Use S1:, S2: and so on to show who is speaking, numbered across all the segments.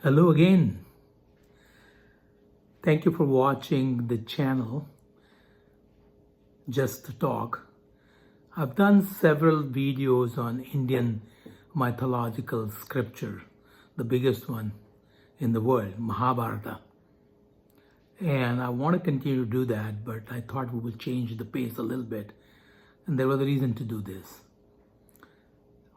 S1: Hello again. Thank you for watching the channel Just to Talk. I've done several videos on Indian mythological scripture, the biggest one in the world, Mahabharata. And I want to continue to do that, but I thought we would change the pace a little bit. And there was a reason to do this.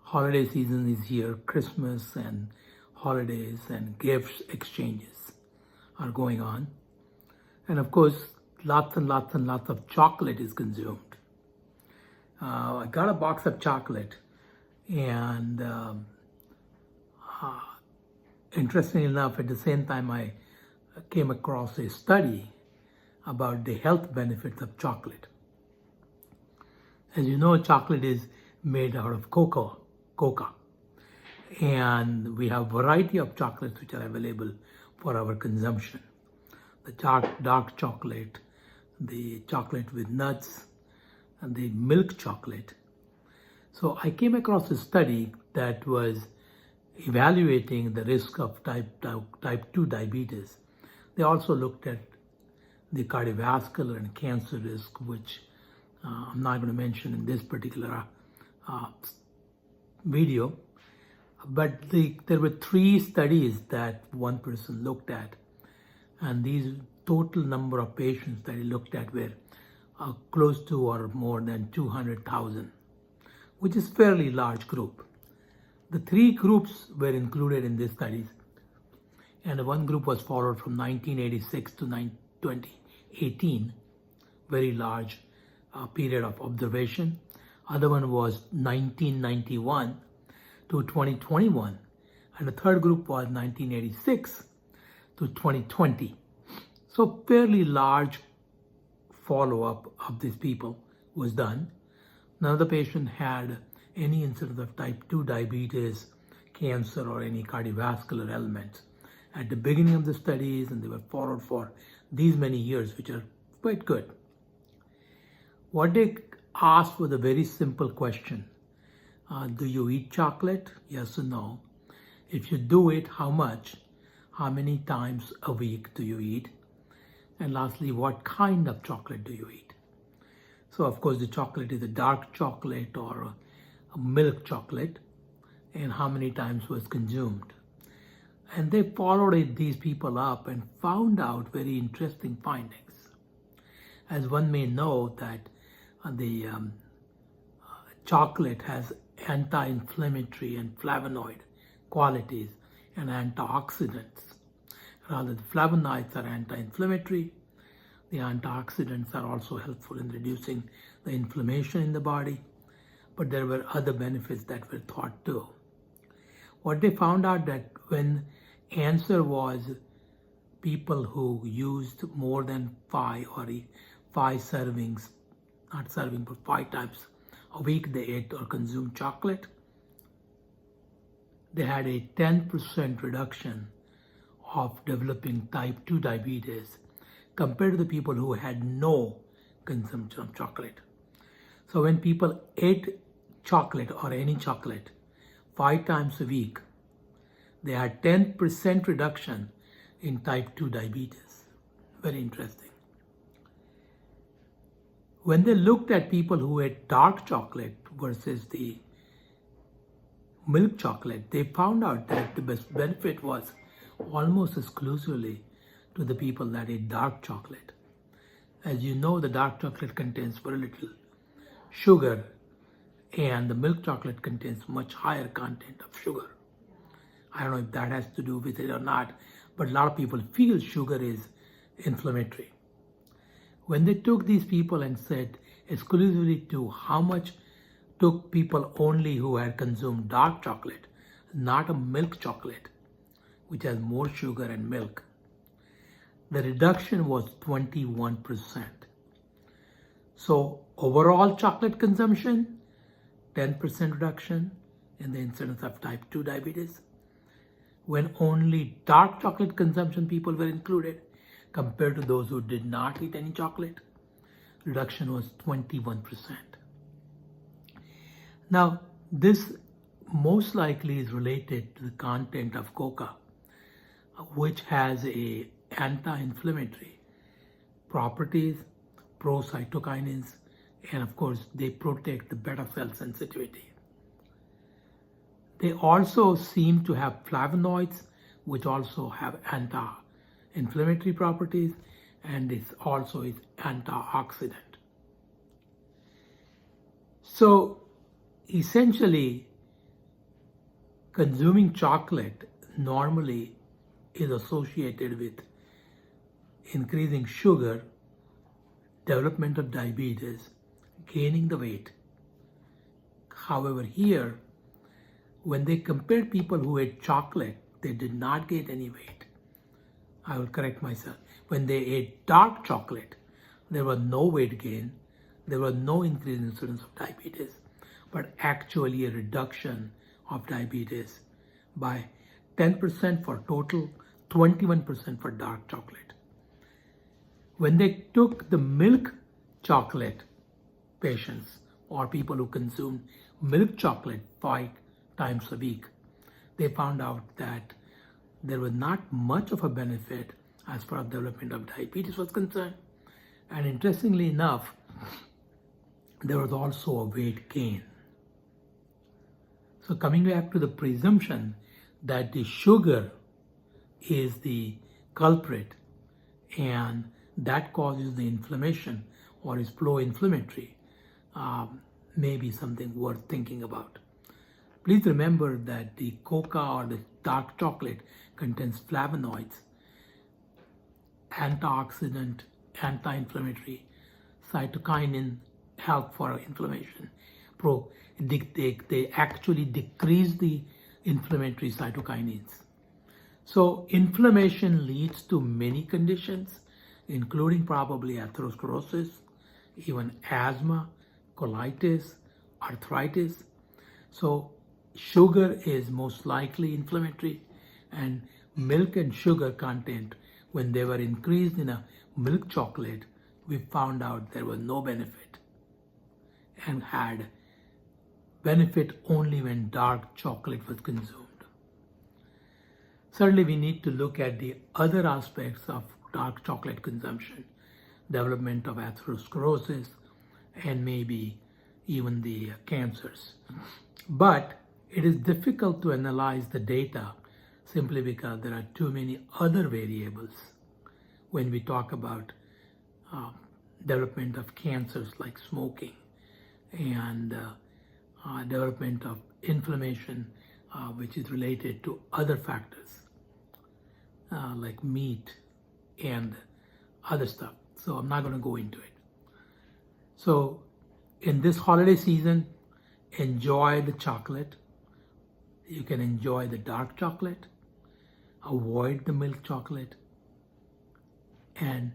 S1: Holiday season is here, Christmas and holidays and gifts exchanges are going on. And of course, lots and lots and lots of chocolate is consumed. I got a box of chocolate, and interestingly enough, at the same time, I came across a study about the health benefits of chocolate. As you know, chocolate is made out of cocoa, and we have a variety of chocolates which are available for our consumption. The dark chocolate, the chocolate with nuts, and the milk chocolate. So I came across a study that was evaluating the risk of type 2 diabetes. They also looked at the cardiovascular and cancer risk, which I'm not going to mention in this particular video. But there were 3 studies that one person looked at, and these total number of patients that he looked at were close to or more than 200,000, which is a fairly large group. The 3 groups were included in these studies, and one group was followed from 1986 to 2018, very large period of observation. Other one was 1991 to 2021, and the third group was 1986 to 2020. So fairly large follow-up of these people was done. None of the patient had any incidence of type 2 diabetes, cancer, or any cardiovascular elements at the beginning of the studies, and they were followed for these many years, which are quite good. What they asked was a very simple question. Do you eat chocolate? Yes or no? If you do it, how much? How many times a week do you eat? And lastly, what kind of chocolate do you eat? So of course the chocolate is a dark chocolate or a milk chocolate, and how many times was consumed. And they followed these people up and found out very interesting findings. As one may know that the chocolate has anti-inflammatory and flavonoid qualities and antioxidants. Rather, the flavonoids are anti-inflammatory. The antioxidants are also helpful in reducing the inflammation in the body, but there were other benefits that were thought too. What they found out that when answer was people who used more than 5 servings, not serving, but 5 times a week they ate or consumed chocolate, they had a 10% reduction of developing type 2 diabetes compared to the people who had no consumption of chocolate. So when people ate chocolate or any chocolate 5 times a week, they had 10% reduction in type 2 diabetes. Very interesting. When they looked at people who ate dark chocolate versus the milk chocolate, they found out that the best benefit was almost exclusively to the people that ate dark chocolate. As you know, the dark chocolate contains very little sugar, and the milk chocolate contains much higher content of sugar. I don't know if that has to do with it or not, but a lot of people feel sugar is inflammatory. When they took these people and said exclusively to how much took people only who had consumed dark chocolate, not a milk chocolate, which has more sugar and milk, the reduction was 21%. So overall chocolate consumption, 10% reduction in the incidence of type 2 diabetes. When only dark chocolate consumption people were included, compared to those who did not eat any chocolate, reduction was 21%. Now, this most likely is related to the content of coca. which has a anti-inflammatory properties, pro-cytokinins, and of course they protect the beta cell sensitivity. They also seem to have flavonoids, which also have anti-inflammatory properties, and it also is antioxidant. So essentially, consuming chocolate normally is associated with increasing sugar, development of diabetes, gaining the weight. However, here, when they compared people who ate chocolate, they did not gain any weight. I will correct myself. When they ate dark chocolate, there was no weight gain, there was no increase in incidence of diabetes, but actually a reduction of diabetes by 10% for total, 21% for dark chocolate. When they took the milk chocolate patients or people who consumed milk chocolate 5 times a week, they found out that there was not much of a benefit as far as development of diabetes was concerned. And interestingly enough, there was also a weight gain. So coming back to the presumption that the sugar is the culprit and that causes the inflammation or is pro-inflammatory, may be something worth thinking about. Please remember that the coca or the dark chocolate contains flavonoids, antioxidant, anti-inflammatory, cytokinin, help for inflammation. They actually decrease the inflammatory cytokinins. So inflammation leads to many conditions, including probably atherosclerosis, even asthma, colitis, arthritis. So sugar is most likely inflammatory, and milk and sugar content, when they were increased in a milk chocolate, we found out there was no benefit and had benefit only when dark chocolate was consumed. Certainly we need to look at the other aspects of dark chocolate consumption, development of atherosclerosis, and maybe even the cancers. But it is difficult to analyze the data simply because there are too many other variables when we talk about development of cancers like smoking and development of inflammation, which is related to other factors like meat and other stuff. So I'm not going to go into it. So in this holiday season, enjoy the chocolate. You can enjoy the dark chocolate, avoid the milk chocolate, and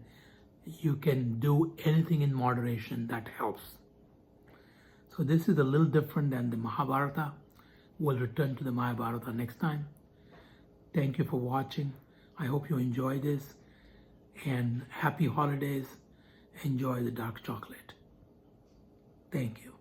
S1: you can do anything in moderation that helps. So this is a little different than the Mahabharata. We'll return to the Mahabharata next time. Thank you for watching. I hope you enjoy this, and happy holidays. Enjoy the dark chocolate. Thank you.